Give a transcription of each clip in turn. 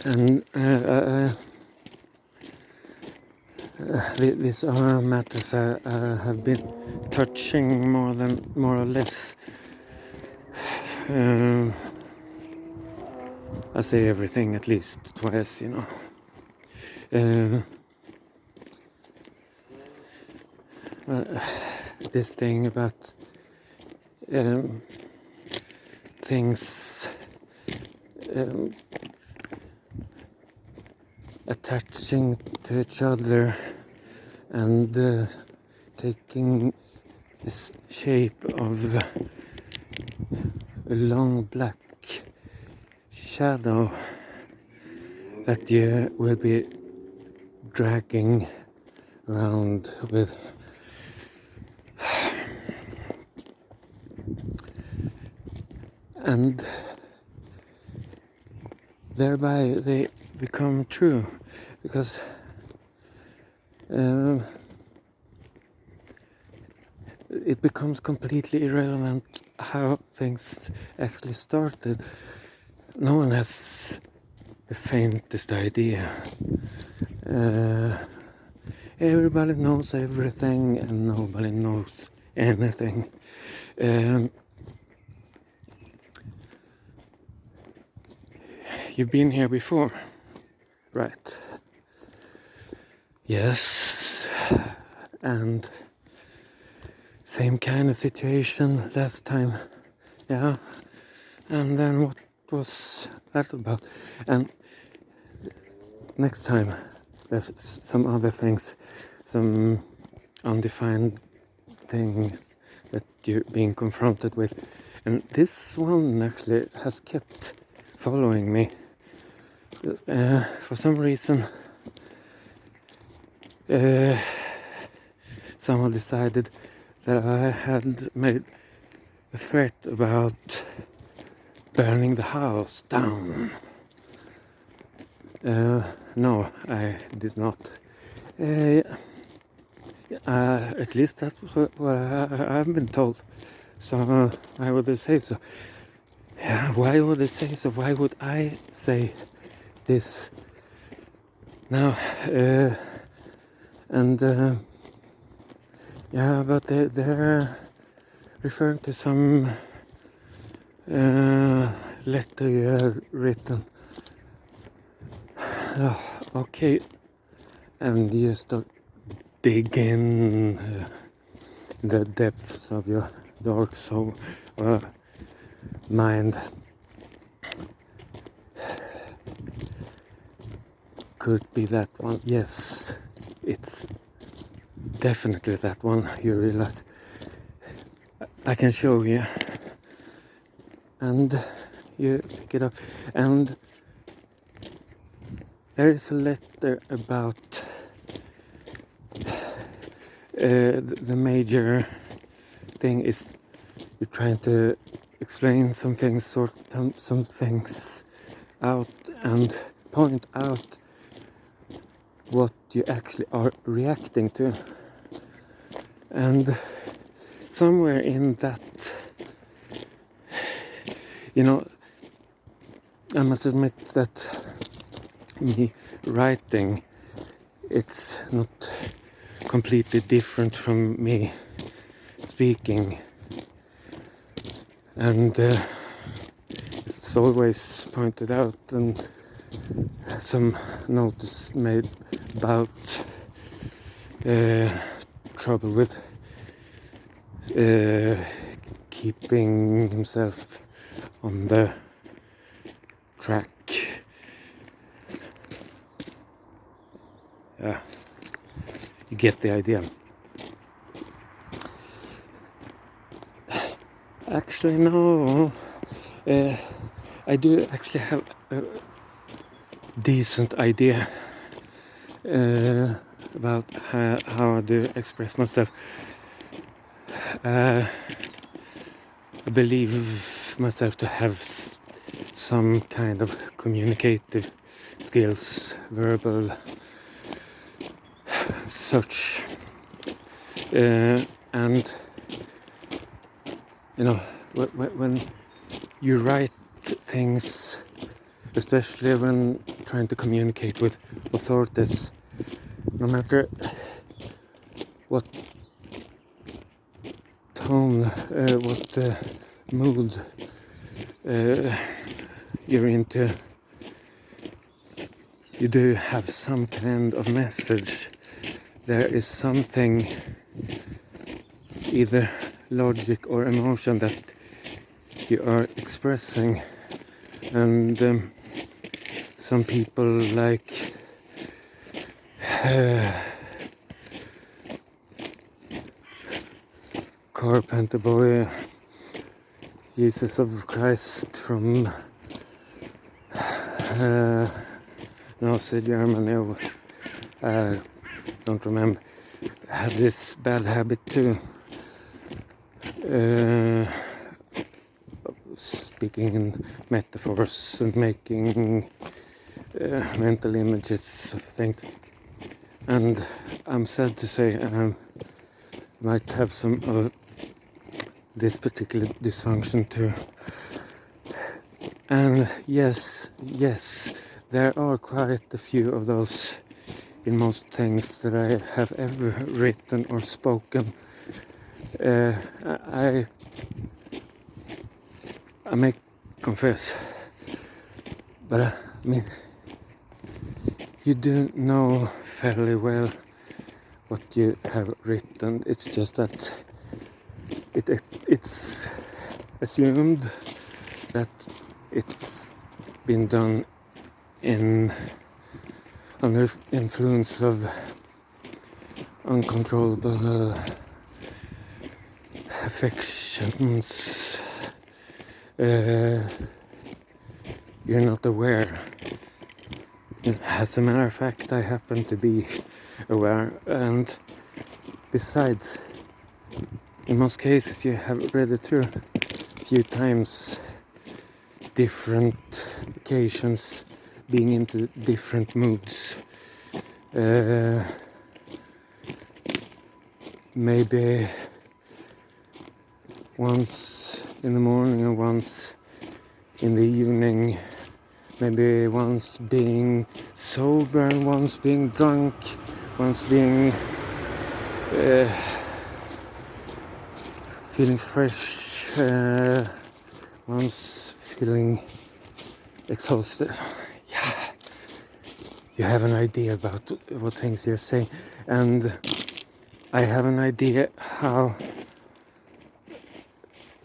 And these are matters I have been touching more or less. I say everything at least twice, this thing about things attaching to each other and taking this shape of a long black shadow that you will be dragging around with. And thereby they become true, because it becomes completely irrelevant how things actually started. No one has the faintest idea. Everybody knows everything and nobody knows anything. You've been here before, right? Yes. And same kind of situation last time, yeah. And then what was that about? And next time there's some other things, some undefined thing that you're being confronted with. And this one actually has kept following me. For some reason, someone decided that I had made a threat about burning the house down. No, I did not. At least that's what I've been told. So why would they say so? Yeah, why would they say so? Why would I say this now? Yeah, but they're referring to some letter you have written. Oh, okay, and you start digging the depths of your dark soul, mind. Could be that one. Yes, it's definitely that one. You realize I can show you, and you pick it up, and there is a letter about the major thing is you're trying to explain some things, sort some things out, and point out what you actually are reacting to. And somewhere in that, I must admit that me writing, it's not completely different from me speaking, and it's always pointed out, and some notice made about trouble with keeping himself on the track. Yeah, you get the idea. Actually, no. I do actually have a decent idea about how I do express myself. I believe myself to have some kind of communicative skills, verbal, such, and when you write things especially when trying to communicate with authorities, no matter what tone, what mood you're into. You do have some kind of message. There is something, either logic or emotion, that you are expressing. And some people like Carpenter Boy, Jesus of Christ from Nazi Germany, don't remember, had this bad habit too. Speaking in metaphors and making mental images of things. And I'm sad to say I might have some of this particular dysfunction too. And yes, there are quite a few of those in most things that I have ever written or spoken. I may confess, but I mean, you do know fairly well what you have written. It's just that it's assumed that it's been done under influence of uncontrollable affections. You're not aware. As a matter of fact, I happen to be aware, and besides, in most cases you have read it through a few times, different occasions, being into different moods. Maybe once in the morning and once in the evening, maybe once being sober and once being drunk, once being feeling fresh, once feeling exhausted. Yeah, you have an idea about what things you're saying, and I have an idea how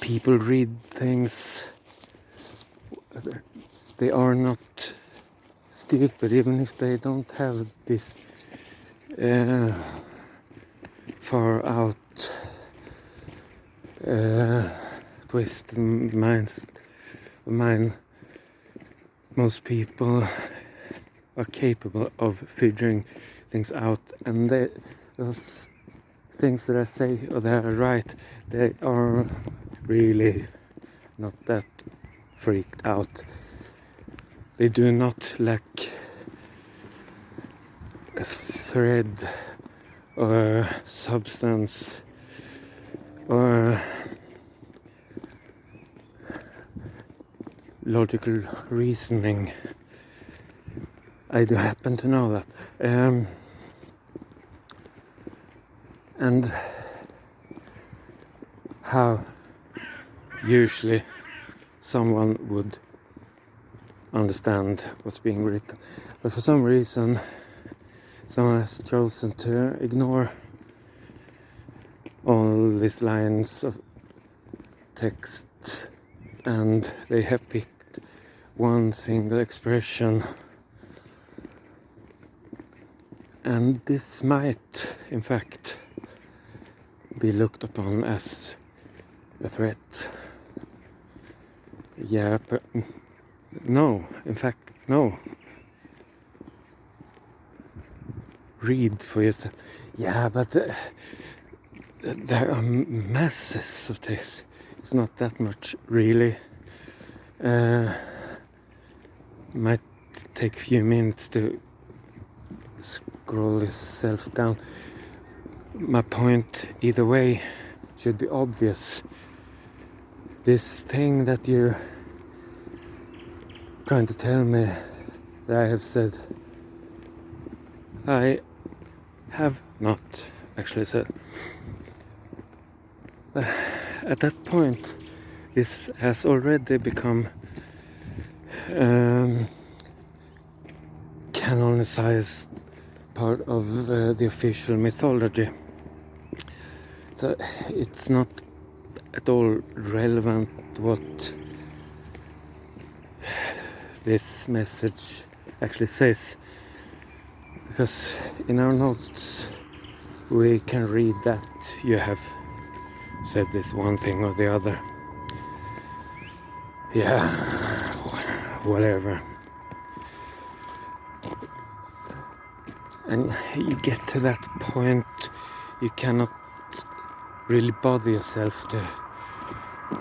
people read things. They are not stupid, even if they don't have this far out twisted minds of mine. Most people are capable of figuring things out, and those things that I say or that I write, they are really not that freaked out. They do not lack a thread or substance or logical reasoning. I do happen to know that. And how usually someone would understand what's being written. But for some reason, someone has chosen to ignore all these lines of text, and they have picked one single expression. And this might, in fact, be looked upon as a threat. Yeah, but no, in fact, no. Read for yourself. Yeah, but there are masses of text. It's not that much, really. Might take a few minutes to scroll yourself down. My point, either way, should be obvious. This thing that you trying to tell me that I have said. I have not actually said. At that point, this has already become canonized part of the official mythology. So it's not at all relevant what this message actually says, because in our notes we can read that you have said this one thing or the other. Yeah, whatever. And you get to that point, you cannot really bother yourself to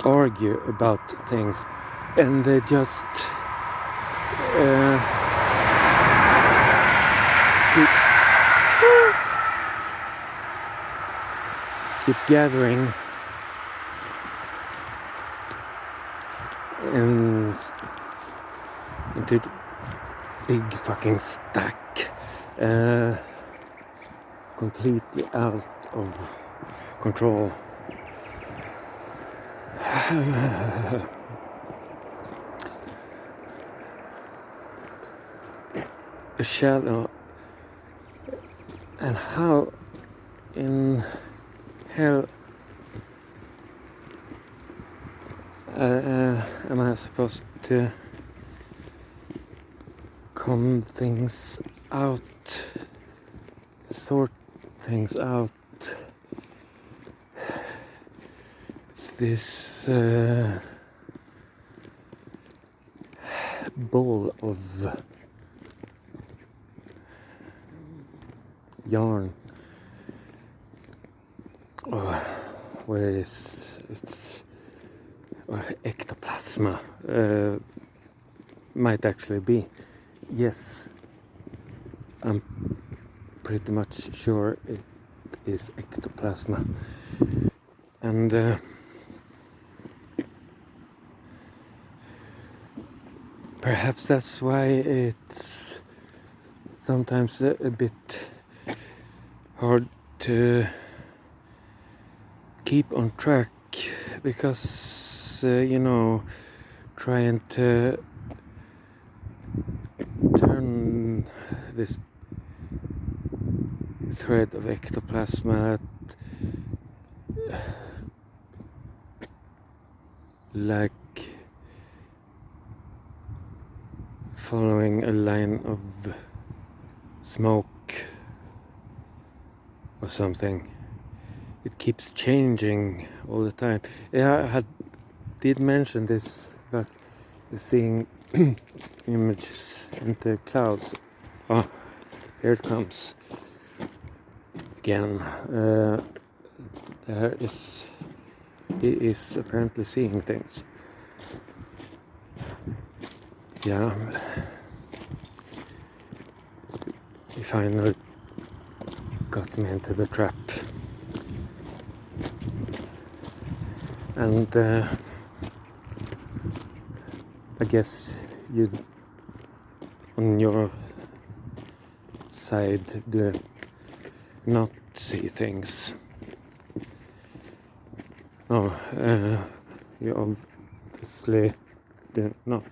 argue about things, and they just keep gathering and into big fucking stack, completely out of control. A shadow. And how in hell am I supposed to comb things out, sort things out? This ball of yarn, what it is, it's ectoplasma, might actually be. Yes, I'm pretty much sure it is ectoplasma, and perhaps that's why it's sometimes a bit hard to keep on track, because trying to turn this thread of ectoplasma like following a line of smoke or something. It keeps changing all the time. Yeah, I did mention this, but seeing images into clouds. Oh, here it comes again. He is apparently seeing things. Yeah, he finally got me into the trap. And I guess you, on your side, do not see things. No, you obviously do not.